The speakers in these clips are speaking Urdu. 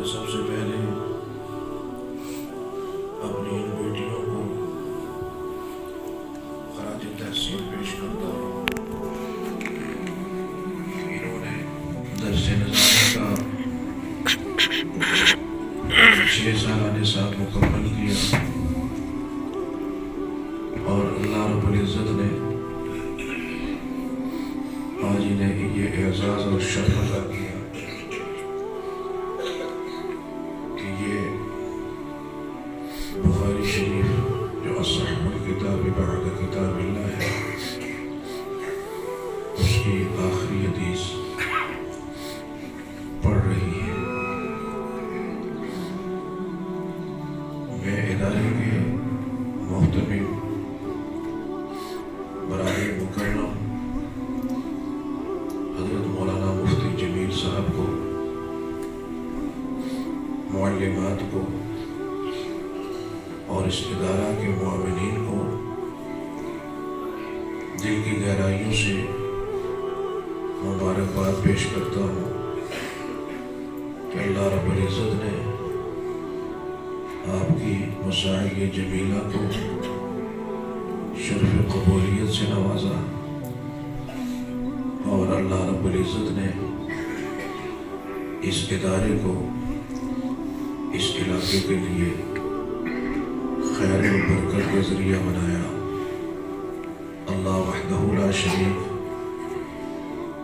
میں سب سے پہلے اپنی ان بیٹیوں کو خراج تحسین پیش کرتا ہوں۔ انہوں نے درس نظامی کا 6 سالہ نصاب مکمل کیا اور اللہ رب العزت نے آج انہیں یہ اعزاز اور شرف عطا کیا کہ یہ بخاری شریف جو اصح الکتاب بعد کتاب اللہ ہے اس کی آخری حدیث پڑھ رہی ہے۔ میں ادارے کے محتمم برائے مکرم حضرت مولانا مفتی جمیل صاحب کو، معلمات کو اور اس ادارہ کے معاونین کو دل کی گہرائیوں سے مبارکباد پیش کرتا ہوں کہ اللہ رب العزت نے آپ کی مساعی جمیلہ کو شرف قبولیت سے نوازا اور اللہ رب العزت نے اس ادارے کو اس علاقے کے لیے خیر و برکت کا ذریعہ بنایا۔ اللہ وحدہ لا شریک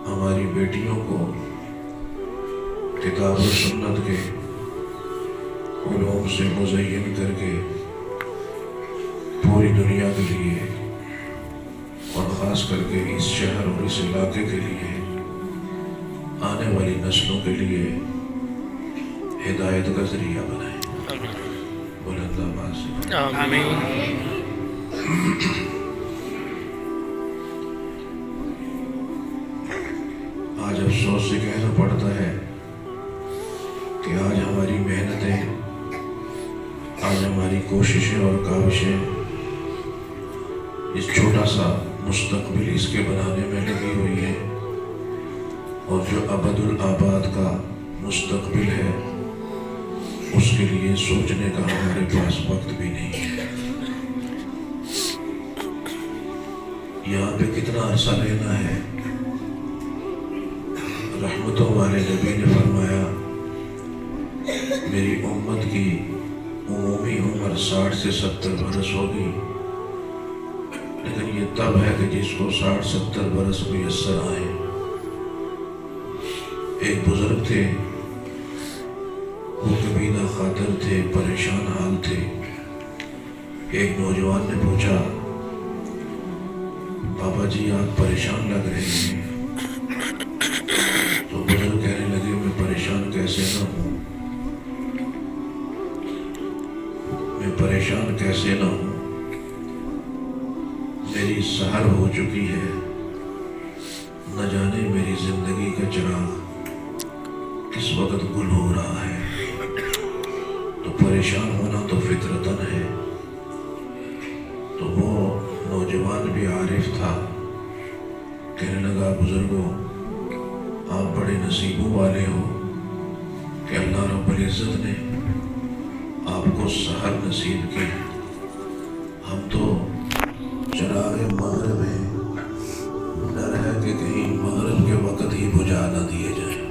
ہماری بیٹیوں کو کتاب و سنت کے علوم سے مزین کر کے پوری دنیا کے لیے اور خاص کر کے اس شہر اور اس علاقے کے لیے آنے والی نسلوں کے لیے ہدایت کا ذریعہ بنائے۔ بلند آواز سے آمین۔ آج افسوس سے کہنا پڑتا ہے کہ آج ہماری محنتیں، آج ہماری کوششیں اور کاوشیں اس چھوٹا سا مستقبل اس کے بنانے میں لگی ہوئی ہے اور جو ابد الآباد کا مستقبل ہے اس کے لیے سوچنے کا ہمارے پاس وقت بھی نہیں ہے۔ یہاں پہ کتنا عرصہ لینا ہے؟ رحمتوں والے نبی نے فرمایا میری امت کی عمومی عمر 60 سے 70 برس ہوگی، لیکن یہ تب ہے کہ جس کو 60-70 برس میسر آئے۔ ایک بزرگ تھے، وہ کبیدہ خاطر تھے، پریشان حال تھے۔ ایک نوجوان نے پوچھا بابا جی آپ پریشان لگ رہے ہیں؟ تو بزرگ کہنے لگے میں پریشان کیسے نہ ہوں، میں پریشان کیسے نہ ہوں، میری سحر ہو چکی ہے، نہ جانے میری زندگی کا چراغ کس وقت گل ہو رہا ہے۔ تو پریشان ہونا تو فطرتاً ہے۔ تو وہ نوجوان بھی عارف تھا، کہنے لگا بزرگوں آپ بڑے نصیبوں والے ہو کہ اللہ رب العزت نے آپ کو سحر نصیب کی، ہم تو چراغ مغرب ہیں، ڈر ہے کہ کہیں مغرب کے وقت ہی بجھا نہ دیے جائیں،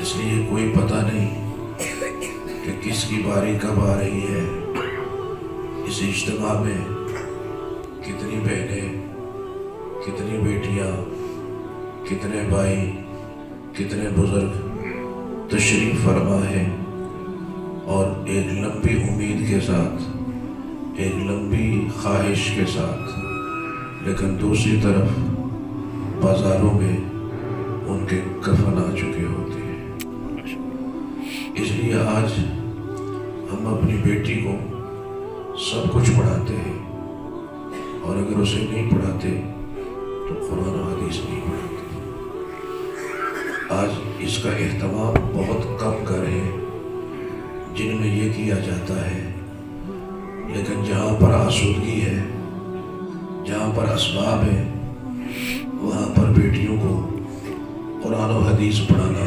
اس لیے کوئی پتہ نہیں کہ کس کی باری کب آ رہی ہے۔ اس اجتماع میں کتنی بہنیں، کتنی بیٹیاں، کتنے بھائی، کتنے بزرگ تشریف فرما ہے اور ایک لمبی امید کے ساتھ، ایک لمبی خواہش کے ساتھ، لیکن دوسری طرف بازاروں میں ان کے کفن آ چکے ہوتے ہیں۔ اس لیے آج ہم اپنی بیٹی کو سب کچھ پڑھاتے ہیں اور اگر اسے نہیں پڑھاتے تو قرآن و حدیث نہیں پڑھاتے۔ آج اس کا اہتمام بہت کم کر ہے، جن میں یہ کیا جاتا ہے، لیکن جہاں پر آسودگی ہے، جہاں پر اسباب ہے، وہاں پر بیٹیوں کو قرآن و حدیث پڑھانا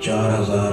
4000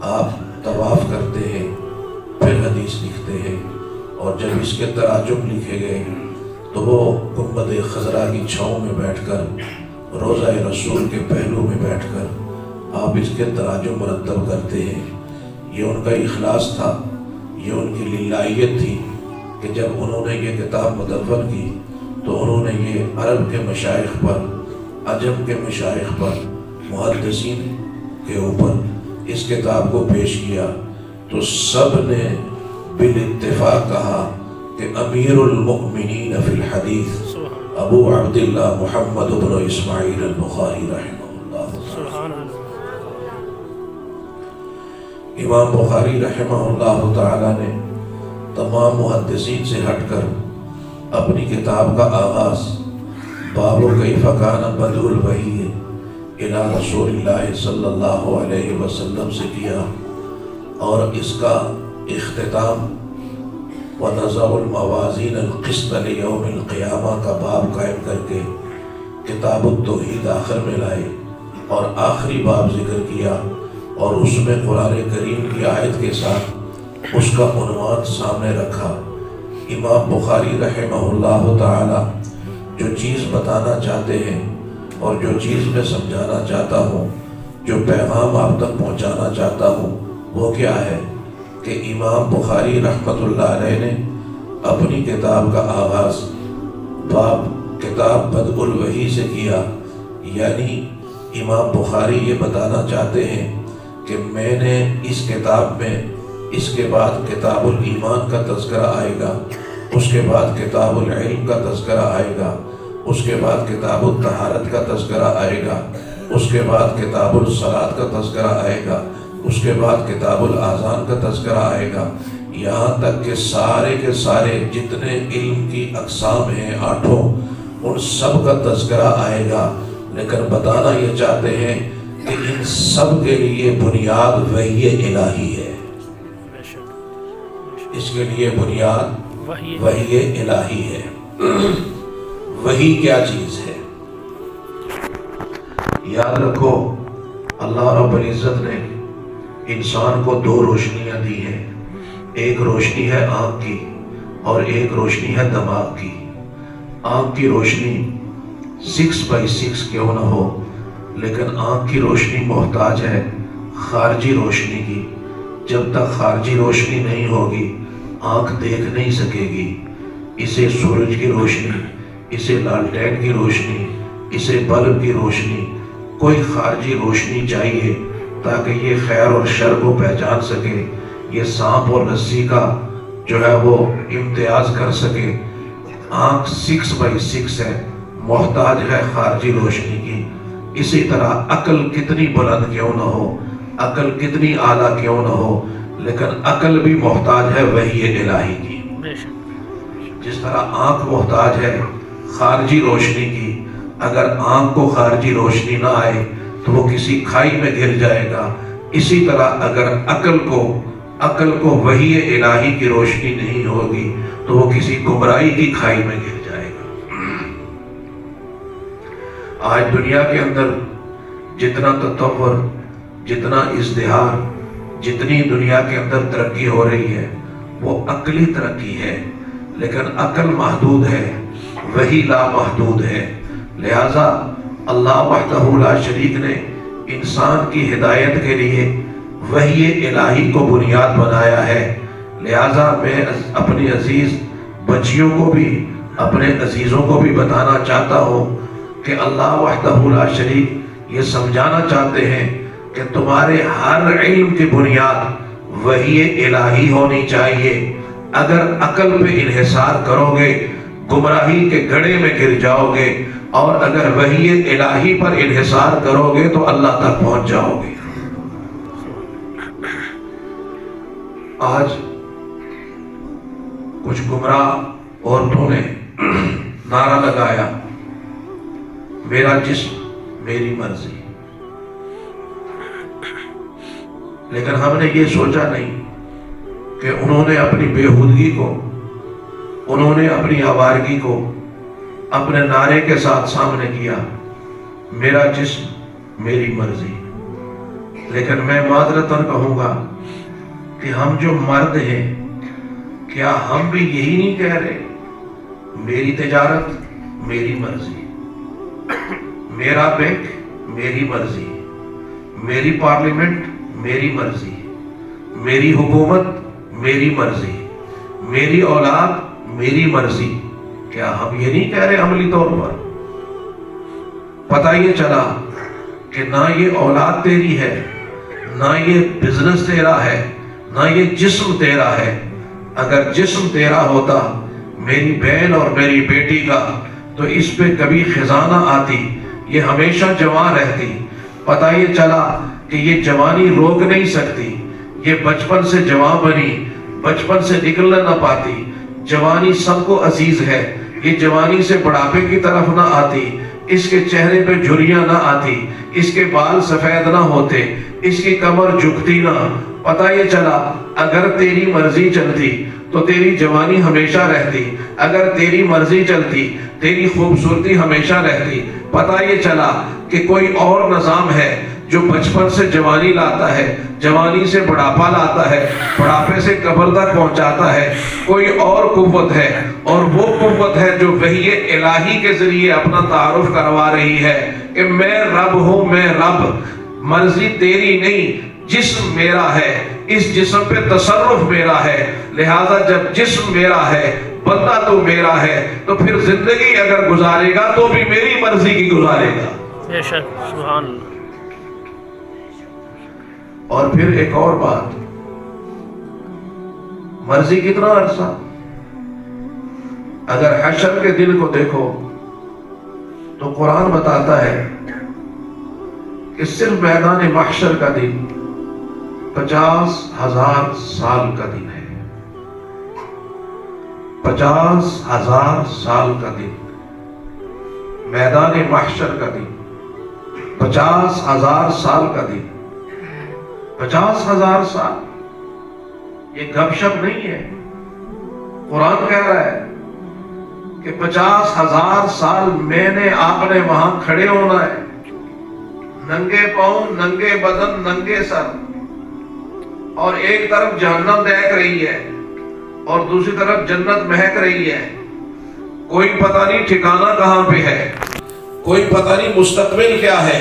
آپ طواف کرتے ہیں پھر حدیث لکھتے ہیں، اور جب اس کے تراجم لکھے گئے تو وہ گنبد خضرا کی چھاؤں میں بیٹھ کر، روضہ رسول کے پہلو میں بیٹھ کر آپ اس کے تراجم مرتب کرتے ہیں۔ یہ ان کا اخلاص تھا، یہ ان کی للہیت تھی کہ جب انہوں نے یہ کتاب مدون کی تو انہوں نے یہ عرب کے مشائخ پر، عجم کے مشائخ پر، محدثین کے اوپر اس کتاب کو پیش کیا، تو سب نے بالاتفاق کہا کہ امیر المؤمنین فی الحدیث ابو عبداللہ محمد بن اسماعیل البخاری رحمہ اللہ۔ امام بخاری رحمہ اللہ تعالی نے تمام محدثین سے ہٹ کر اپنی کتاب کا آغاز باب کیف کان بدء الوحی الی رسول اللہ صلی اللہ علیہ وسلم سے کیا، اور اس کا اختتام وَنَضَعُ الْمَوَازِينَ الْقِسْطَ لِيَوْمِ الْقِيَامَةِ کا باب قائم کر کے کتاب التوحید آخر میں لائے، اور آخری باب ذکر کیا، اور اس میں قرآن کریم کی آیت کے ساتھ اس کا عنوان سامنے رکھا۔ امام بخاری رحمہ اللہ تعالی جو چیز بتانا چاہتے ہیں اور جو چیز میں سمجھانا چاہتا ہوں، جو پیغام آپ تک پہنچانا چاہتا ہوں، وہ کیا ہے کہ امام بخاری رحمۃ اللہ علیہ نے اپنی کتاب کا آغاز باب کتاب بدء الوحی سے کیا، یعنی امام بخاری یہ بتانا چاہتے ہیں کہ میں نے اس کتاب میں اس کے بعد کتاب الایمان کا تذکرہ آئے گا، اس کے بعد کتاب العلم کا تذکرہ آئے گا، اس کے بعد کتاب الطہارت کا تذکرہ آئے گا، اس کے بعد کتاب الصلاۃ کا تذکرہ آئے گا، اس کے بعد کتاب الاذان کا تذکرہ آئے گا، یہاں تک کہ سارے کے سارے جتنے علم کی اقسام ہیں 8، ان سب کا تذکرہ آئے گا۔ لیکن بتانا یہ چاہتے ہیں کہ ان سب کے لیے بنیاد وحی الہی ہے، اس کے لیے بنیاد وحی الہی ہے۔ وحی کیا چیز ہے؟ یاد رکھو، اللہ رب العزت نے انسان کو 2 روشنیاں دی ہیں، ایک روشنی ہے آنکھ کی اور ایک روشنی ہے دماغ کی۔ آنکھ کی روشنی 6x6 کیوں نہ ہو، لیکن آنکھ کی روشنی محتاج ہے خارجی روشنی کی۔ جب تک خارجی روشنی نہیں ہوگی آنکھ دیکھ نہیں سکے گی۔ اسے سورج کی روشنی، اسے لالٹین کی روشنی، اسے بلب کی روشنی، کوئی خارجی روشنی چاہیے تاکہ یہ خیر اور شر کو پہچان سکے، یہ سانپ اور رسی کا جو ہے وہ امتیاز کر سکے۔ آنکھ 6x6 ہے، محتاج ہے خارجی روشنی کی۔ اسی طرح عقل کتنی بلند کیوں نہ ہو، عقل کتنی اعلیٰ کیوں نہ ہو، لیکن عقل بھی محتاج ہے وحی الہی کی۔ جس طرح آنکھ محتاج ہے خارجی روشنی کی، اگر آنکھ کو خارجی روشنی نہ آئے تو وہ کسی کھائی میں گر جائے گا۔ اسی طرح اگر عقل کو وحی الہی کی روشنی نہیں ہوگی تو وہ کسی گمراہی کی کھائی میں گر جائے گا۔ آج دنیا کے اندر جتنا تطور، جتنا ازدہار، جتنی دنیا کے اندر ترقی ہو رہی ہے وہ عقلی ترقی ہے، لیکن عقل محدود ہے، وحی لا محدود ہے۔ لہذا اللہ وحدہ لا شریک نے انسان کی ہدایت کے لیے وحی الہی کو بنیاد بنایا ہے۔ لہذا میں اپنی عزیز بچیوں کو بھی، اپنے عزیزوں کو بھی بتانا چاہتا ہوں کہ اللہ وحدہ لا شریک یہ سمجھانا چاہتے ہیں کہ تمہارے ہر علم کی بنیاد وحی الہی ہونی چاہیے۔ اگر عقل پہ انحصار کرو گے گمراہی کے گڑھے میں گر جاؤ گے، اور اگر وحی الہی پر انحصار کرو گے تو اللہ تک پہنچ جاؤ گے۔ آج کچھ گمراہ عورتوں نے نعرہ لگایا، میرا جسم میری مرضی، لیکن ہم نے یہ سوچا نہیں کہ انہوں نے اپنی بےہودگی کو، انہوں نے اپنی آوارگی کو اپنے نعرے کے ساتھ سامنے کیا، میرا جسم میری مرضی۔ لیکن میں معذرتاً کہوں گا کہ ہم جو مرد ہیں کیا ہم بھی یہی نہیں کہہ رہے میری تجارت میری مرضی، میرا بینک میری مرضی، میری پارلیمنٹ میری مرضی، میری حکومت میری مرضی، میری اولاد میری مرضی؟ کیا ہم یہ نہیں کہہ رہے عملی طور پر؟ پتہ یہ چلا کہ نہ یہ اولاد تیری ہے، نہ یہ بزنس تیرا ہے، نہ یہ جسم تیرا ہے۔ اگر جسم تیرا ہوتا میری بہن اور میری بیٹی کا تو اس پہ کبھی خزانہ آتی، یہ ہمیشہ جوان رہتی۔ پتہ یہ چلا کہ یہ جوانی روک نہیں سکتی، یہ بچپن سے جوان بنی، بچپن سے نکلنا نہ پاتی۔ جوانی سب کو عزیز ہے، یہ جوانی سے بڑھاپے کی طرف نہ آتی، اس کے چہرے پہ جھریاں نہ آتی، اس کے بال سفید نہ ہوتے، اس کی کمر جھکتی نہ۔ پتہ یہ چلا اگر تیری مرضی چلتی تو تیری جوانی ہمیشہ رہتی، اگر تیری مرضی چلتی تیری خوبصورتی ہمیشہ رہتی۔ پتہ یہ چلا کہ کوئی اور نظام ہے جو بچپن سے جوانی لاتا ہے، جوانی سے بڑھاپا لاتا ہے، بڑھاپے سے قبر تک پہنچاتا ہے۔ کوئی اور قوت ہے، اور وہ قوت ہے جو وحی الہی کے ذریعے اپنا تعارف کروا رہی ہے کہ میں رب ہوں، میں رب، مرضی تیری نہیں، جسم میرا ہے، اس جسم پہ تصرف میرا ہے، لہذا جب جسم میرا ہے، بندہ تو میرا ہے، تو پھر زندگی اگر گزارے گا تو بھی میری مرضی کی گزارے گا۔ بے شک، سبحان اللہ۔ اور پھر ایک اور بات، مرضی کتنا عرصہ؟ اگر حشر کے دن کو دیکھو تو قرآن بتاتا ہے کہ صرف میدان محشر کا دن 50,000 سال کا دن ہے۔ 50,000 سال کا دن، میدان محشر کا دن، 50,000 سال کا دن۔ 50,000 سال یہ گپ شپ نہیں ہے، قرآن کہہ رہا ہے کہ 50,000 سال میں نے آپ نے وہاں کھڑے ہونا ہے، ننگے پاؤں، ننگے بدن، ننگے سر، اور ایک طرف جہنم دیکھ رہی ہے اور دوسری طرف جنت مہک رہی ہے۔ کوئی پتہ نہیں ٹھکانہ کہاں پہ ہے، کوئی پتہ نہیں مستقبل کیا ہے۔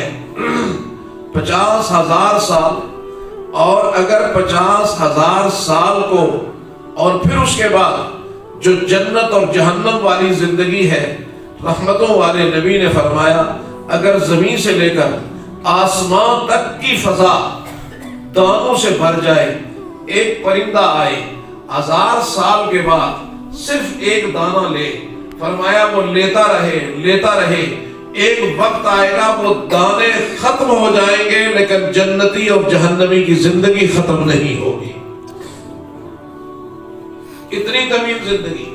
50,000 سال، اور اگر 50,000 سال کو اور پھر اس کے بعد جو جنت اور جہنم والی زندگی ہے، رحمتوں والے نبی نے فرمایا اگر زمین سے لے کر آسمان تک کی فضا دانوں سے بھر جائے، ایک پرندہ آئے 1000 سال کے بعد صرف ایک دانہ لے، فرمایا وہ لیتا رہے لیتا رہے، ایک وقت آئے گا وہ دانے ختم ہو جائیں گے لیکن جنتی اور جہنمی کی زندگی ختم نہیں ہوگی۔ اتنی طویل زندگی،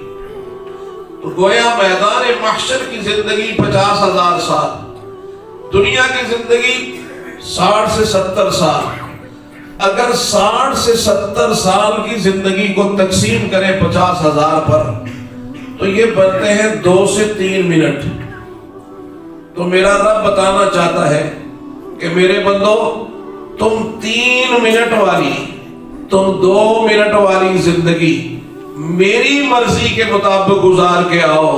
تو گویا میدان محشر کی زندگی 50,000 سال، دنیا کی زندگی 60 سے 70 سال۔ اگر 60 سے 70 سال کی زندگی کو تقسیم کریں 50,000 پر تو یہ بنتے ہیں 2 سے 3 منٹ۔ تو میرا رب بتانا چاہتا ہے کہ میرے بندو، تم 3 منٹ والی، تم 2 منٹ والی زندگی میری مرضی کے مطابق گزار کے آؤ،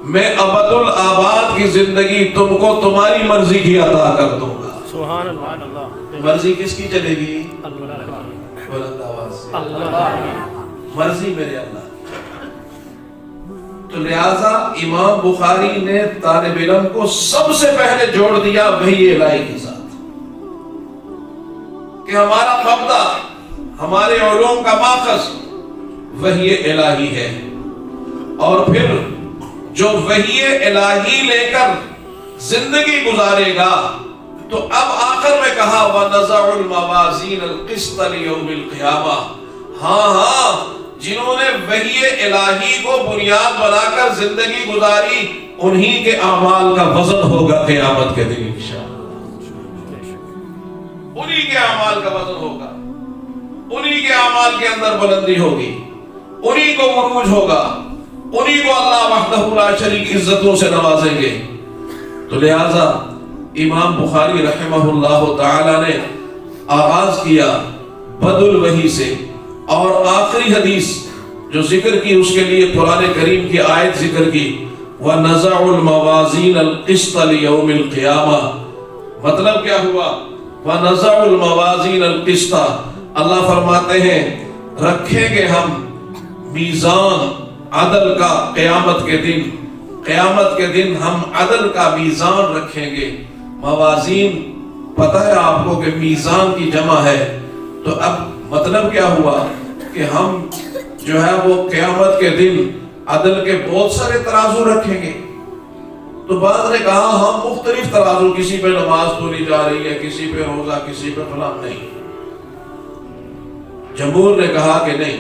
میں ابد الآباد کی زندگی تم کو تمہاری مرضی کی عطا کر دوں گا۔ سبحان اللہ۔ مرضی کس کی چلے گی؟ بلند آواز سے مرضی میرے اللہ۔ تو لہذا امام بخاری نے طالب علم کو سب سے پہلے جوڑ دیا وحی الہی کے ساتھ، کہ ہمارا مبدا، ہمارے علوم کا ماخذ وحی الہی ہے، اور پھر جو وحی الہی لے کر زندگی گزارے گا تو اب آخر میں کہا وَنَزَعُ الْمَوَازِينَ الْقِسْطَ لِيَوْمِ الْقِيَامَةِ۔ ہاں جنہوں نے وحی الہی کو بنیاد بنا کر زندگی گزاری، انہی کے اعمال کا وزن ہوگا قیامت کے دن انشاءاللہ۔ انہی کے اعمال کا وزن ہوگا، انہی کے اعمال کے اندر بلندی ہوگی، انہی کو عروج ہوگا، انہی کو اللہ وحدہ لا شریک عزتوں سے نوازیں گے۔ تو لہذا امام بخاری رحمہ اللہ تعالی نے آغاز کیا بدل وحی سے، اور آخری حدیث جو ذکر کی اس کے لیے قرآن کریم کی آیت ذکر کی وَنَزَعُ الْمَوَازِينَ الْقِسْطَ لِيَوْمِ الْقِيَامَةِ۔ مطلب کیا ہوا؟ وَنَزَعُ الْمَوَازِينَ الْقِسْطَ، اللہ فرماتے ہیں رکھیں گے ہم میزان عدل کا قیامت کے دن، قیامت کے دن ہم عدل کا میزان رکھیں گے۔ موازین پتہ ہے آپ کو کہ میزان کی جمع ہے، تو اب مطلب کیا ہوا کہ ہم جو ہے وہ قیامت کے دن عدل کے بہت سارے ترازو رکھیں گے۔ تو بعض نے کہا ہم مختلف ترازو، کسی پہ نماز تولی جا رہی ہے، کسی پہ روزہ، کسی پہ فلاں، نہیں۔ جمہور نے کہا کہ نہیں،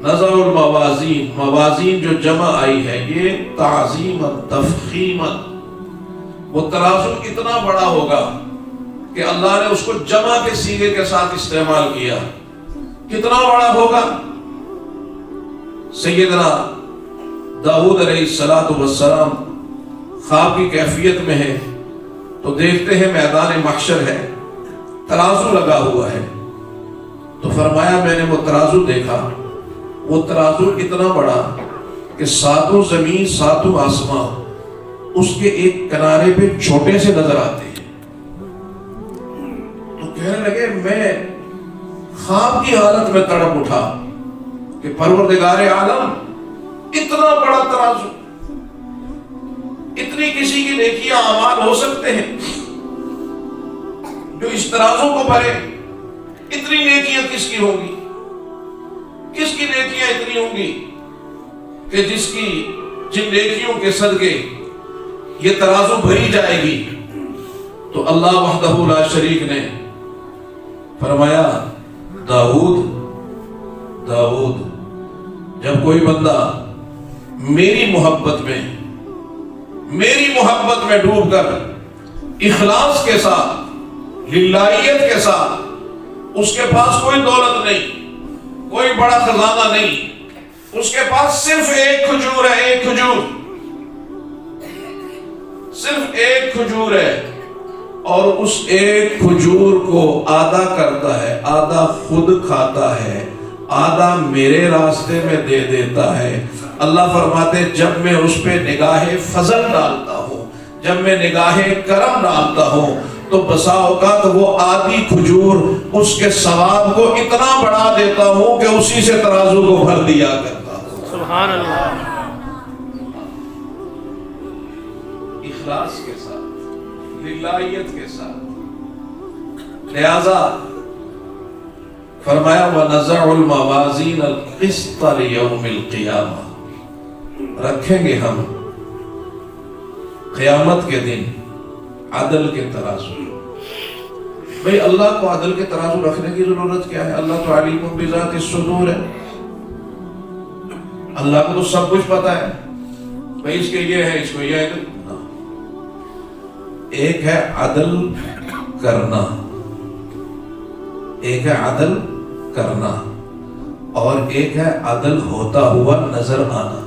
نزع الموازین، موازین جو جمع آئی ہے یہ تعظیما تفخیما، وہ ترازو اتنا بڑا ہوگا کہ اللہ نے اس کو جمع کے صیغے کے ساتھ استعمال کیا۔ کتنا بڑا ہوگا؟ سیدنا داؤد علیہ السلام خواب کی کیفیت میں ہے تو دیکھتے ہیں میدان محشر ہے، ترازو لگا ہوا ہے، تو فرمایا میں نے وہ ترازو دیکھا، وہ ترازو اتنا بڑا کہ ساتوں زمین ساتوں آسمان اس کے ایک کنارے پہ چھوٹے سے نظر آتے ہیں۔ تو کہنے لگے میں خواب کی حالت میں تڑپ اٹھا کہ پروردگار عالم اتنا بڑا ترازو، اتنی کسی کی نیکیاں اعمال ہو سکتے ہیں جو اس ترازو کو بھرے؟ اتنی نیکیاں کس کی ہوں گی؟ کس کی نیکیاں اتنی ہوں گی کہ جن نیکیوں کے صدقے یہ ترازو بھری جائے گی؟ تو اللہ وحدہ لا شریک نے فرمایا داؤد جب کوئی بندہ میری محبت میں ڈوب کر اخلاص کے ساتھ، للہیت کے ساتھ، اس کے پاس کوئی دولت نہیں، کوئی بڑا خزانہ نہیں، اس کے پاس صرف ایک کھجور ہے، ایک کھجور، صرف ایک کھجور ہے، اور اس ایک کھجور کو آدھا کرتا ہے، آدھا خود کھاتا ہے، آدھا میرے راستے میں دے دیتا ہے۔ اللہ فرماتے جب میں اس پہ نگاہ فضل ڈالتا ہوں، جب میں نگاہ کرم ڈالتا ہوں، تو بسا اوقات وہ آدھی کھجور اس کے ثواب کو اتنا بڑھا دیتا ہوں کہ اسی سے ترازو کو بھر دیا کرتا ہوں۔ سبحان اللہ۔ اخلاص کے ساتھ، للہیت کے ساتھ، لہذا فرمایا وَنَزَعُ الْمَوَازِينَ الْقِسْطَ لِيَوْمِ الْقِيَامَةِ، رکھیں گے ہم قیامت کے دن عدل کے ترازو۔ بھئی اللہ کو عدل کے ترازو رکھنے کی ضرورت کیا ہے؟ اللہ تو علیم بذات الصدور ہے، اللہ کو تو سب کچھ پتا ہے، بھئی اس کے یہ ہے، اس کو یہ ہے۔ ایک ہے عدل کرنا، ایک ہے عدل کرنا، اور ایک ہے عدل ہوتا ہوا نظر آنا۔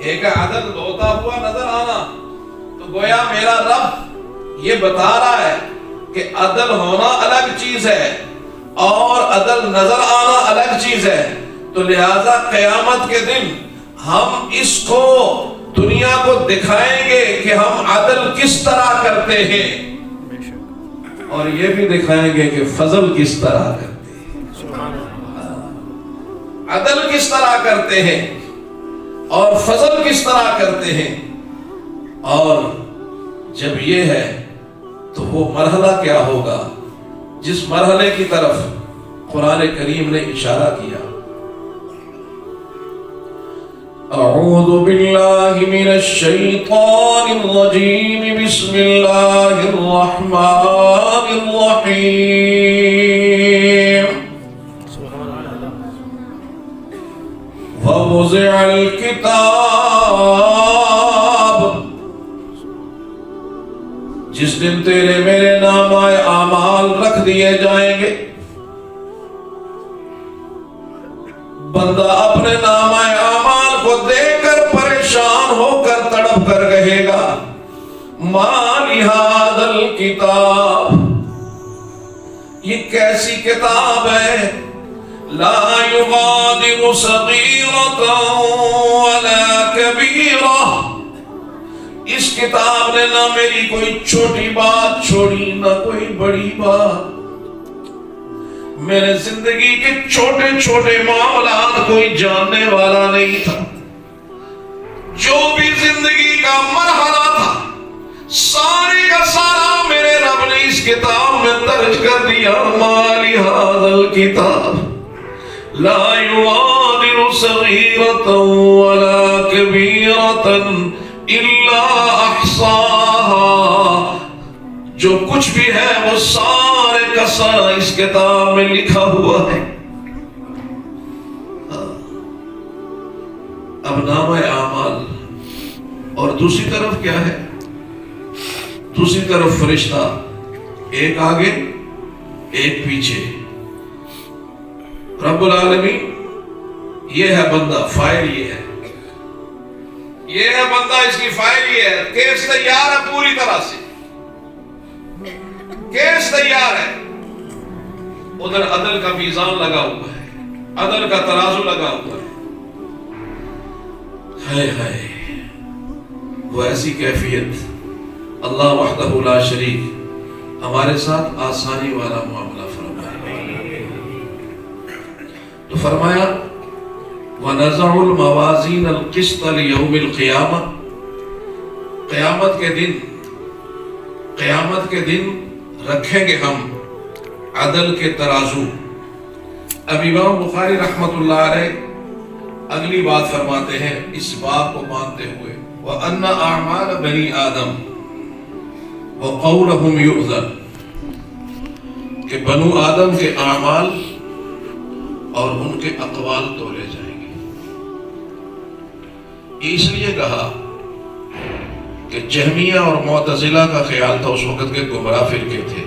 ایک ہے عدل ہوتا ہوا نظر آنا، تو گویا میرا رب یہ بتا رہا ہے کہ عدل ہونا الگ چیز ہے اور عدل نظر آنا الگ چیز ہے۔ تو لہذا قیامت کے دن ہم اس کو دنیا کو دکھائیں گے کہ ہم عدل کس طرح کرتے ہیں، اور یہ بھی دکھائیں گے کہ فضل کس طرح کرتے ہیں، عدل کس طرح کرتے ہیں اور فضل کس طرح کرتے ہیں۔ اور جب یہ ہے تو وہ مرحلہ کیا ہوگا جس مرحلے کی طرف قرآن کریم نے اشارہ کیا۔ اعوذ باللہ من الشیطان الرجیم، بسم اللہ الرحمن الرحیم۔ ووضع الکتاب، جس دن تیرے میرے نامہ اعمال رکھ دیے جائیں گے، بندہ اپنے نامہ اعمال کو دیکھ کر پریشان ہو کر تڑپ کر کہے گا ما لہذا الکتاب، یہ کیسی کتاب ہے؟ لا یغادر صغیرۃ ولا کبیرہ، اس کتاب نے نہ میری کوئی چھوٹی بات چھوڑی نہ کوئی بڑی بات۔ میرے زندگی کے چھوٹے چھوٹے معاملات کوئی جاننے والا نہیں تھا۔ جو بھی زندگی کا مرحلہ تھا سارے کا سارا میرے رب نے اس کتاب میں درج کر دیا۔ مالی ھذا الکتاب لا یغادر صغیرۃ ولا کبیرۃ الا احصاها، جو کچھ بھی ہے وہ سارے کا سارا اس کتاب میں لکھا ہوا ہے۔ اب نامہ اعمال، اور دوسری طرف کیا ہے؟ دوسری طرف فرشتہ، ایک آگے ایک پیچھے۔ رب العالمین، یہ ہے بندہ، فائل یہ ہے، یہ ہے بندہ، اس کی فائل یہ ہے۔ کیس تیار ہے پوری طرح سے، کیس تیار ہے۔ ادھر عدل کا میزان لگا ہوا ہے، عدل کا ترازو لگا ہوا ہے۔ ہائے ہائے، وہ ایسی کیفیت، اللہ وحدہ لا شریک ہمارے ساتھ آسانی والا معاملہ فرمائے۔ تو فرمایا وَنَزَعُ الْمَوَازِينَ الْقِسْطَ لِيَوْمِ الْقِيَامَةِ، قیامت کے دن رکھیں گے ہم عدل کے ترازو۔ اب امام بخاری رحمت اللہ علیہ اگلی بات فرماتے ہیں اس بات کو مانتے ہوئے، وَأَنَّ أَعْمَالَ بَنِي آدم وَقَوْلَهُمْ يُؤْذَنُ، کہ بنو آدم کے اعمال اور ان کے اقوال تولے جائیں گے۔ اس لیے کہا کہ جہمیہ اور معتزلہ کا خیال تھا اس وقت کے گمراہ فرقے تھے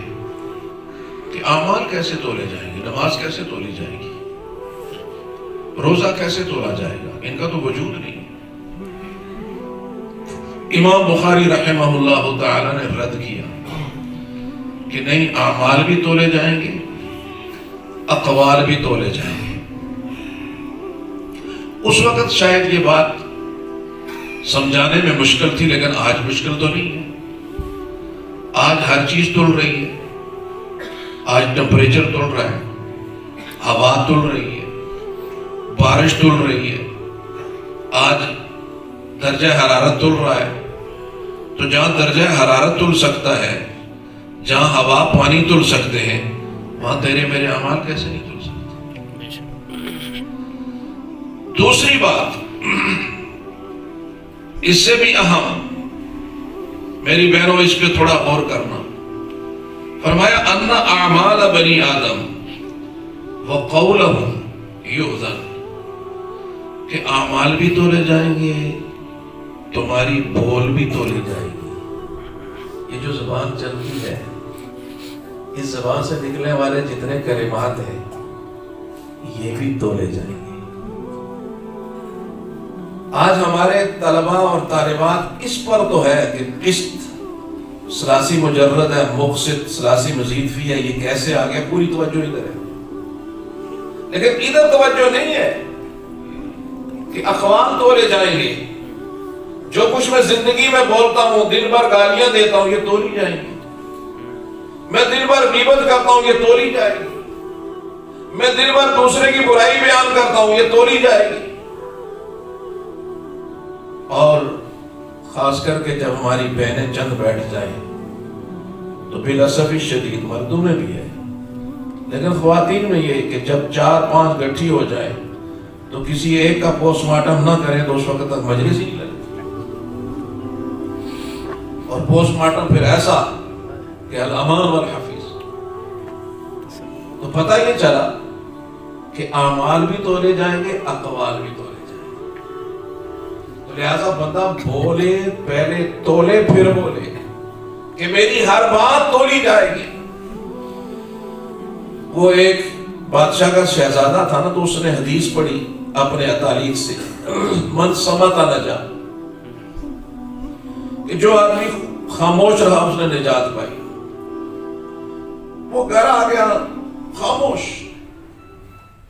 کہ اعمال کیسے تولے جائیں گے، نماز کیسے تولی جائے گی، روزہ کیسے تولا جائے گا، ان کا تو وجود نہیں۔ امام بخاری رحمہ اللہ تعالی نے رد کیا کہ نہیں، اعمال بھی تولے جائیں گے، اقوال بھی تولے جائیں گے۔ اس وقت شاید یہ بات سمجھانے میں مشکل تھی، لیکن آج مشکل تو نہیں ہے۔ آج ہر چیز تول رہی ہے، آج ٹمپریچر تول رہا ہے، ہوا تول رہی ہے، بارش تول رہی ہے، آج درجہ حرارت تول رہا ہے۔ تو جہاں درجہ حرارت تول سکتا ہے، جہاں ہوا پانی تول سکتے ہیں، وہاں تیرے میرے اعمال کیسے نہیں تول سکتے؟ دوسری بات اس سے بھی اہم، میری بہنوں اس پہ تھوڑا غور کرنا، فرمایا ان اعمال بنی آدم وقولہم یؤذن، کہ اعمال بھی تولے جائیں گے، تمہاری بول بھی تولی جائے گی۔ یہ جو زبان چلتی ہے، اس زبان سے نکلنے والے جتنے کلمات ہیں یہ بھی تولے جائیں گے۔ آج ہمارے طلباء اور طالبات اس پر تو ہے کہ قسط ثلاثی مجرد ہے، مقسط ثلاثی مزید فی ہے، یہ کیسے آ گیا، پوری توجہ ادھر ہے، لیکن ادھر توجہ نہیں ہے کہ اقوال تولے جائیں گے۔ جو کچھ میں زندگی میں بولتا ہوں، دن بھر گالیاں دیتا ہوں، یہ تولی جائیں گی۔ میں دن بھر غیبت کرتا ہوں، یہ تولی جائے گی۔ میں دن بھر دوسرے کی برائی بیان کرتا ہوں، یہ تولی جائے گی۔ اور خاص کر کے جب ہماری بہنیں چند بیٹھ جائیں تو بالاسف شدید مردوں میں بھی ہے، لیکن خواتین میں یہ کہ جب 4-5 گٹھی ہو جائے تو کسی ایک کا پوسٹ مارٹم نہ کریں تو اس وقت تک مجلس ہی نہیں لگتی، اور پوسٹ مارٹم پھر ایسا کہ الامان والحفیظ۔ تو پتہ یہ چلا کہ اعمال بھی تولے جائیں گے، اقوال بھی تولے جائیں گے۔ تو لہذا بندہ بولے پہلے تولے پھر بولے کہ میری ہر بات تولی جائے گی۔ وہ ایک بادشاہ کا شہزادہ تھا نا، تو اس نے حدیث پڑھی اپنے اتالیق سے، من سمت نجا، کہ جو آدمی خاموش رہا اس نے نجات پائی۔ وہ گھر آ گیا خاموش،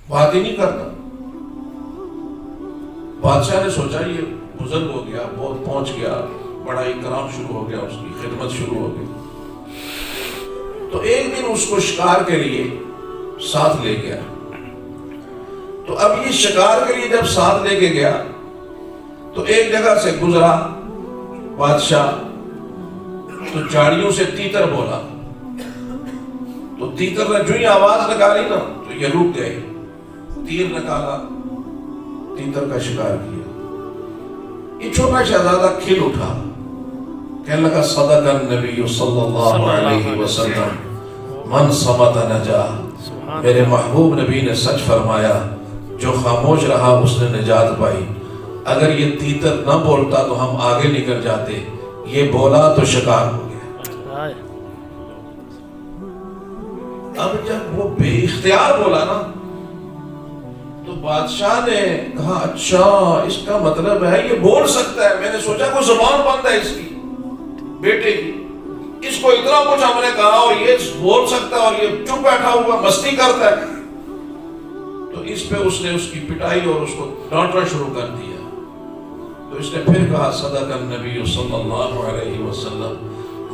بات ہی نہیں کرتا۔ بادشاہ نے سوچا یہ بزرگ ہو گیا، بہت پہنچ گیا، بڑا اکرام شروع ہو گیا، اس کی خدمت شروع ہو گئی۔ تو ایک دن اس کو شکار کے لیے ساتھ لے گیا۔ تو اب یہ شکار کے لیے جب ساتھ لے کے گیا تو ایک جگہ سے گزرا بادشاہ، تو جھاڑیوں سے تیتر بولا، تو تیتر نے جو ہی آواز نکالی نا تو یہ رک گئے، تیر نکالا، تیتر کا شکار کیا۔ یہ چھوٹا شہزادہ کھل اٹھا، کہنے لگا صدق النبی صلی اللہ علیہ وسلم من صمت نجا، میرے محبوب نبی نے سچ فرمایا، جو خاموش رہا اس نے نجات پائی۔ اگر یہ تیتر نہ بولتا تو ہم آگے نکل جاتے، یہ بولا تو شکار ہو گیا۔ اب جب وہ بے اختیار بولا نا تو بادشاہ نے کہا اچھا اس کا مطلب ہے یہ بول سکتا ہے، میں نے سوچا کوئی زبان بند ہے اس کی بیٹے کی، اس کو اتنا کچھ ہم نے کہا اور یہ بول سکتا ہے اور یہ چپ بیٹھا ہوا مستی کرتا ہے۔ تو اس پہ اس نے اس کی پٹائی اور اس کو ڈانٹنا شروع کر دیا۔ تو اس نے پھر کہا صدق النبی صلی اللہ علیہ وسلم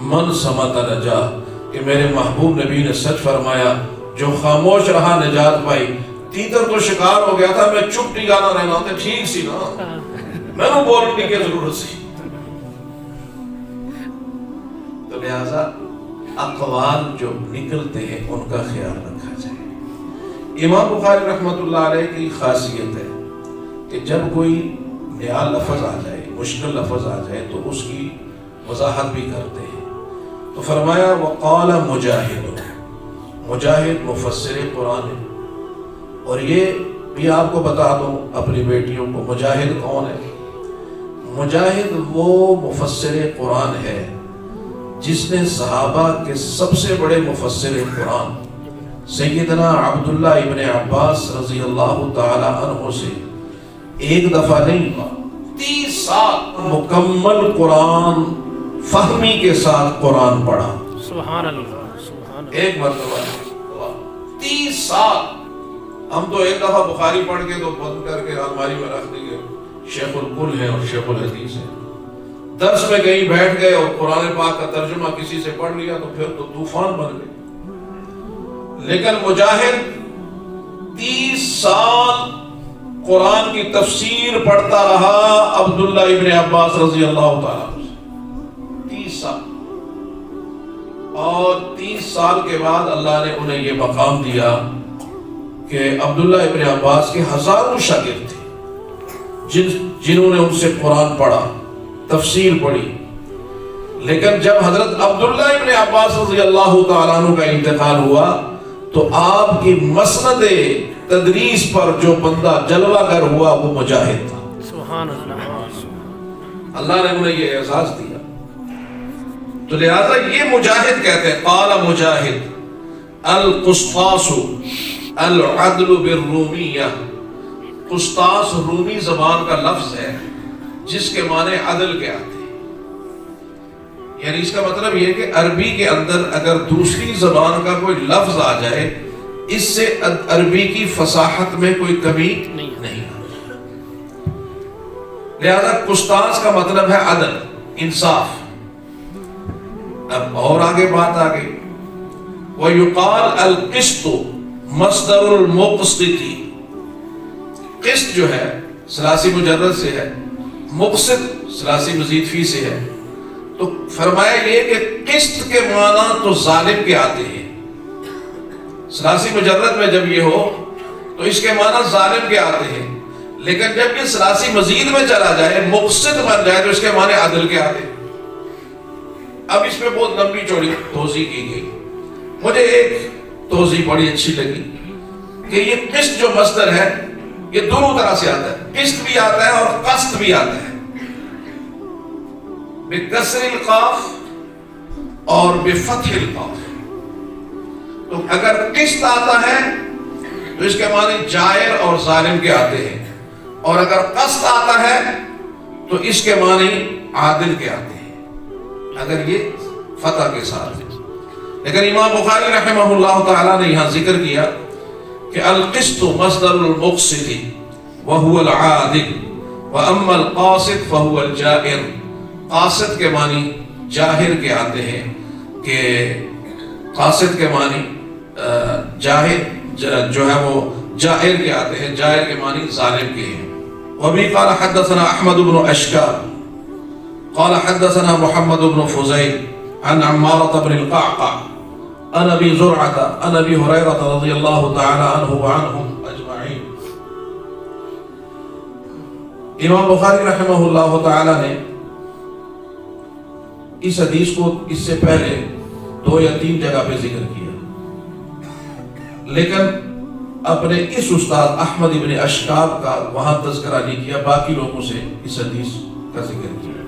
من صمت نجا، کہ میرے محبوب نبی نے سچ فرمایا، جو خاموش رہا نجات پائی۔ تیتر تو شکار ہو گیا تھا، میں چپ ٹھکانا رہنا تھا، ٹھیک سی نا، میں نے بولنے کی ضرورت سی۔ تو لہذا اقوال جو نکلتے ہیں ان کا خیال رکھا جائے۔ امام بخاری رحمۃ اللہ علیہ کی خاصیت ہے کہ جب کوئی نیا لفظ آ جائے، مشکل لفظ آ جائے تو اس کی وضاحت بھی کرتے ہیں۔ تو فرمایا وقال مجاہد، مجاہد مفسر قرآن ہے، اور یہ بھی آپ کو بتا دوں اپنی بیٹیوں کو، مجاہد کون ہے؟ مجاہد وہ مفسر قرآن ہے جس نے صحابہ کے سب سے بڑے مفسر قرآن سیدنا عبداللہ ابن عباس رضی اللہ تعالی عنہ سے ایک دفعہ نہیں 30 سال مکمل قرآن فہمی کے ساتھ قرآن پڑھا۔ سبحان اللہ، سبحان اللہ۔ ایک مرتبہ 30 سال ہم تو ایک دفعہ بخاری پڑھ کے تو بند کر کے الماری میں رکھ دیں گے، شیخ الکل ہے اور شیخ الحدیث ہے، درس میں کہیں بیٹھ گئے اور قرآن پاک کا ترجمہ کسی سے پڑھ لیا تو پھر تو طوفان بن گئے۔ لیکن مجاہد 30 سال قرآن کی تفسیر پڑھتا رہا عبداللہ ابن عباس رضی اللہ تعالیٰ عنہ سے، 30 سال، اور 30 سال کے بعد اللہ نے انہیں یہ مقام دیا کہ عبداللہ ابن عباس کے ہزاروں شاگرد تھے جنہوں نے ان سے قرآن پڑھا، تفسیر پڑھی۔ لیکن جب حضرت عبداللہ ابن عباس رضی اللہ تعالیٰ عنہ کا انتقال ہوا تو آپ کی مسند تدریس پر جو بندہ جلوہ گر ہوا وہ مجاہد تھا۔ سبحان اللہ، اللہ نے انہیں یہ اعزاز دیا۔ تو لہذا یہ مجاہد کہتے ہیں، قال مجاہد القسطاس العدل بالرومیہ، قسطاس رومی زبان کا لفظ ہے جس کے معنی عدل کے آتے ہیں، یعنی اس کا مطلب یہ کہ عربی کے اندر اگر دوسری زبان کا کوئی لفظ آ جائے اس سے عربی کی فصاحت میں کوئی کمی نہیں آتی۔ لہذا قسطاس کا مطلب ہے عدل، انصاف۔ اب اور آگے بات آ گئی، وَيُقَالْ الْقِسْطُ مصدر المقسط، قسط جو ہے ثلاثی مجرد سے ہے، مقسط ثلاثی مزید فی سے ہے۔ تو فرمایا یہ کہ قسط کے معنی تو ظالم کے آتے ہیں، ثلاثی مجرد میں جب یہ ہو تو اس کے معنی ظالم کے آتے ہیں، لیکن جب یہ ثلاثی مزید میں چلا جائے، مقسط بن جائے، تو اس کے معنی عدل کے آتے ہیں۔ اب اس میں بہت لمبی چوڑی توضیح کی گئی، مجھے ایک توضیح بڑی اچھی لگی کہ یہ قسط جو مصدر ہے یہ دونوں طرح سے آتا ہے، قسط بھی آتا ہے اور قسط بھی آتا ہے، بکسر القاف اور بفتح القاف۔ تو اگر قسط آتا ہے تو اس کے معنی جائر اور ظالم کے آتے ہیں، اور اگر قسط آتا ہے تو اس کے معنی عادل کے آتے ہیں، اگر یہ فتح کے ساتھ ہے۔ لیکن امام بخاری رحمہ اللہ تعالی نے یہاں ذکر کیا کہ القسط مصدر المقسط وهو العادل واما القاسط فهو الجائر. قاسط کے معنی جاہر کے آتے ہیں کہ قاسط کے معنی جاہر جو ہے وہ جائر کے آتے ہیں، جائر کے معنی ظالم کے ہیں. وبی قال حدثنا احمد بن اشکار قال حدثنا محمد بن فضيل عن عمارة بن القعقاع عن ابي زرعة عن ابي هريرة رضي الله تعالى عنه وعنهم اجمعين. امام بخاری رحمہ اللہ تعالی نے اس حدیث کو اس سے پہلے 2 یا 3 جگہ پہ ذکر کیا، لیکن اپنے اس استاد احمد ابن اشکاب کا وہاں تذکرہ نہیں کیا، باقی لوگوں سے اس حدیث کا ذکر کیا.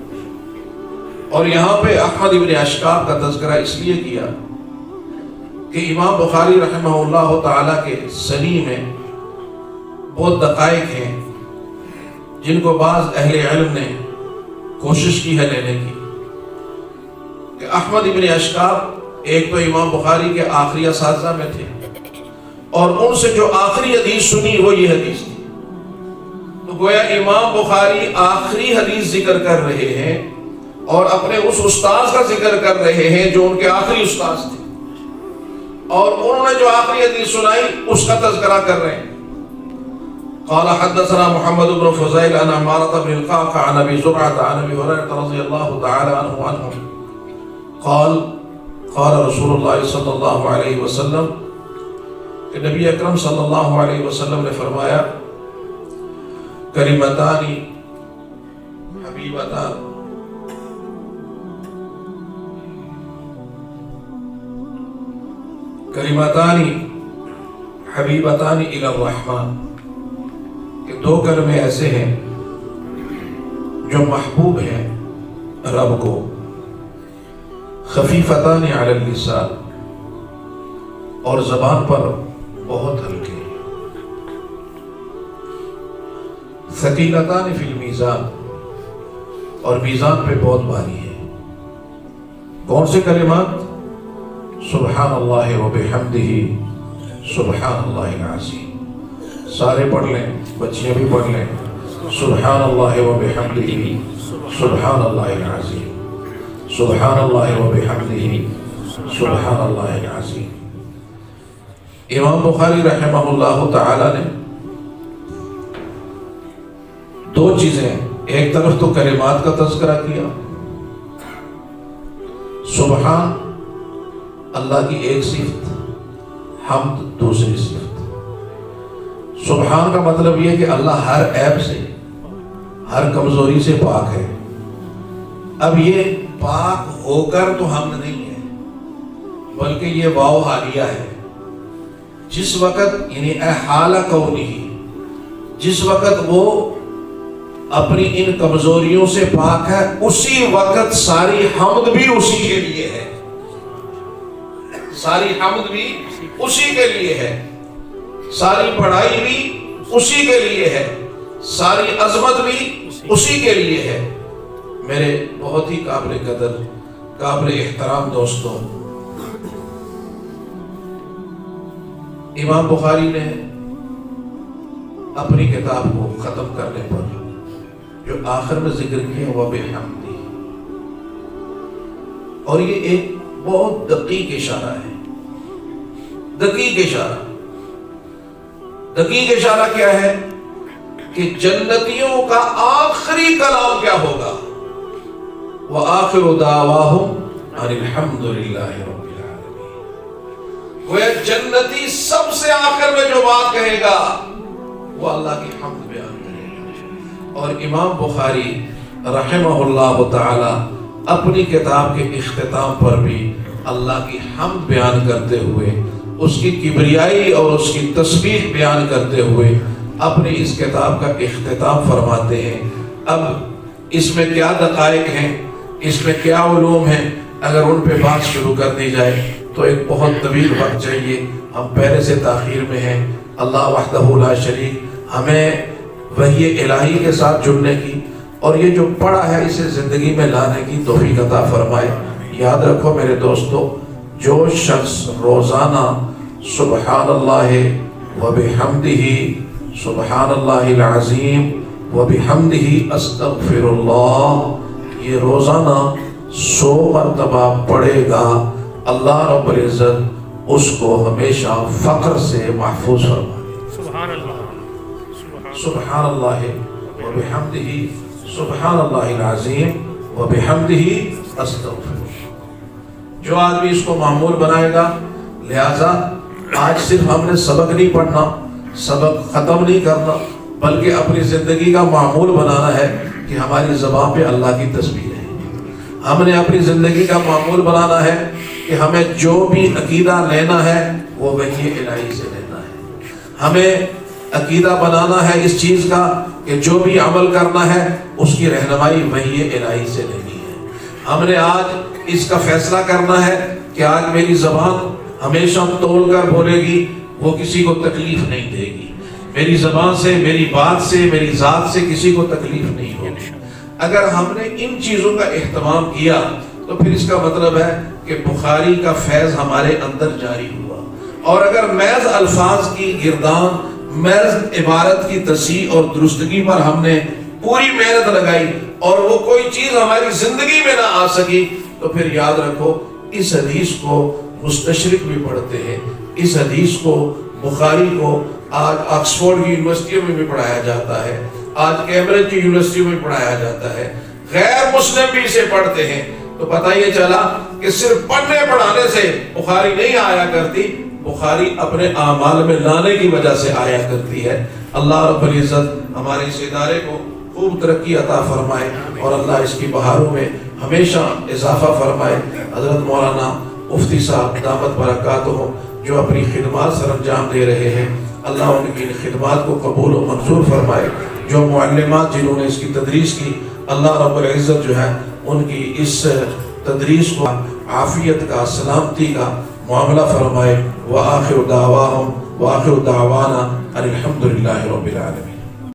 اور یہاں پہ احمد ابن اشکاب کا تذکرہ اس لیے کیا کہ امام بخاری رحمہ اللہ تعالیٰ کے سنی میں بہت دقائق ہیں جن کو بعض اہل علم نے کوشش کی ہے لینے کی. کہ احمد ابن اشکاب ایک تو امام بخاری کے آخری اساتذہ میں تھے، اور ان سے جو آخری حدیث سنی وہ یہ حدیث تھی. تو گویا امام بخاری آخری حدیث ذکر کر رہے ہیں اور اپنے اس استاذ کا ذکر کر رہے ہیں جو ان کے آخری استاذ تھے، اور انہوں نے جو آخری حدیث سنائی اس کا تذکرہ کر رہے ہیں. قال حدثنا محمد بن فضيل عن عمارة بن القعقاع عن ابي زرعة عن ابي هريرة رضي الله تعالى عنه قال قال رسول الله صلی اللہ علیہ وسلم کہ نبی اکرم صلی اللہ علیہ وسلم نے فرمایا کلمتان حبیبتان کلمتان حبیبتان الی الرحمن، کہ 2 کلمے ایسے ہیں جو محبوب ہیں رب کو، خفیفتان علی اللسان، اور زبان پر بہت ہلکے، ثقیلتان فی المیزان، اور میزان پہ بہت بھاری ہے. کون سے کلمات؟ سبحان اللہ و بحمدہ سبحان اللہ العظیم. سارے پڑھ لیں، بچیاں بھی پڑھ لیں. سبحان اللہ و بحمدہ سبحان اللہ العظیم، سبحان اللہ و بحمدہ سبحان اللہ العظیم. امام بخاری رحمہ اللہ تعالی نے 2 چیزیں، ایک طرف تو کلمات کا تذکرہ کیا، سبحان اللہ کی ایک صفت، حمد دوسری صفت. سبحان کا مطلب یہ کہ اللہ ہر عیب سے، ہر کمزوری سے پاک ہے. اب یہ پاک ہو کر تو حمد نہیں ہے، بلکہ یہ واو حالیہ ہے. جس وقت یعنی حال کونہ، جس وقت وہ اپنی ان کمزوریوں سے پاک ہے، اسی وقت ساری حمد بھی اسی کے لیے ہے، ساری حمد بھی اسی کے لیے ہے، ساری بڑائی بھی اسی کے لیے ہے، ساری عظمت بھی اسی کے لیے ہے. میرے بہت ہی قابل قدر، قابل احترام دوستوں، امام بخاری نے اپنی کتاب کو ختم کرنے پر جو آخر میں ذکر کیا وہ بحمدہ، اور یہ ایک بہت دقیق اشارہ ہے. دقیق اشارہ، دقیق اشارہ کیا ہے کہ جنتیوں کا آخری کلام کیا ہوگا؟ وآخر دعواہم ان الحمد للہ رب العالمین. وہ جنتی سب سے آخر میں جو بات کہے گا وہ اللہ کی حمد بیان کرے گا. اور امام بخاری رحمہ اللہ تعالی اپنی کتاب کے اختتام پر بھی اللہ کی حمد بیان کرتے ہوئے، اس کی کبریائی اور اس کی تسبیح بیان کرتے ہوئے اپنی اس کتاب کا اختتام فرماتے ہیں. اب اس میں کیا دقائق ہیں، اس میں کیا علوم ہیں، اگر ان پہ بات شروع کر دی جائے تو ایک بہت طویل وقت چاہیے. ہم پہلے سے تاخیر میں ہیں. اللہ وحدہ لا شریک ہمیں وحی الہی کے ساتھ جڑنے کی اور یہ جو پڑھا ہے اسے زندگی میں لانے کی توفیق عطا فرمائے. یاد رکھو میرے دوستو، جو شخص روزانہ سبحان اللہ و بحمدہ سبحان اللہ العظیم و بحمدہ استغفر اللہ یہ روزانہ 100 مرتبہ پڑھے گا، اللہ رب العزت اس کو ہمیشہ فقر سے محفوظ فرمائے۔ سبحان اللہ، سبحان اللہ و بحمدہ سبحان اللہ العظیم و بحمدہ استغفر۔ جو آدمی اس کو معمول بنائے گا، لہذا آج صرف ہم نے سبق نہیں پڑھنا، سبق ختم نہیں کرنا، بلکہ اپنی زندگی کا معمول بنانا ہے کہ ہماری زبان پہ اللہ کی تسبیح ہے۔ ہم نے اپنی زندگی کا معمول بنانا ہے کہ ہمیں جو بھی عقیدہ لینا ہے وہ وحی الہی سے لینا ہے۔ ہمیں عقیدہ بنانا ہے اس چیز کا کہ جو بھی عمل کرنا ہے اس کی رہنمائی وحی الہی سے لینی ہے۔ ہم نے آج اس کا فیصلہ کرنا ہے کہ آج میری زبان ہمیشہ تول کر بولے گی، وہ کسی کو تکلیف نہیں دے گی، میری زبان سے، میری بات سے، میری ذات سے کسی کو تکلیف نہیں ہوگی۔ اگر ہم نے ان چیزوں کا اہتمام کیا تو پھر اس کا مطلب ہے کہ بخاری کا فیض ہمارے اندر جاری ہوا۔ اور اگر محض الفاظ کی گردان، محض عبارت کی تصحیح اور درستگی پر ہم نے پوری محنت لگائی اور وہ کوئی چیز ہماری زندگی میں نہ آ سکی تو پھر یاد رکھو اس حدیث کو مستشرق بھی پڑھتے ہیں، اس حدیث کو بخاری کو آج آکسفورڈ کی یونیورسٹیوں میں بھی پڑھایا جاتا ہے، آج کیمبرج کی یونیورسٹیوں میں پڑھایا جاتا ہے، غیر مسلم بھی اسے پڑھتے ہیں۔ تو پتہ یہ چلا کہ صرف پڑھنے پڑھانے سے بخاری نہیں آیا کرتی، بخاری اپنے اعمال میں لانے کی وجہ سے آیا کرتی ہے۔ اللہ رب العزت ہمارے اس ادارے کو خوب ترقی عطا فرمائے اور اللہ اس کی بہاروں میں ہمیشہ اضافہ فرمائے۔ حضرت مولانا مفتی صاحب دامت برکاتہ جو اپنی خدمات سر انجام دے رہے ہیں، اللہ ان کی خدمات کو قبول و منظور فرمائے۔ جو معلمات جنہوں نے اس کی تدریس کی، اللہ رب العزت جو ہے ان کی اس تدریس کو عافیت کا، سلامتی کا معاملہ فرمائے۔ وآخر دعواہم وآخر دعوانا الحمدللہ رب العالمین۔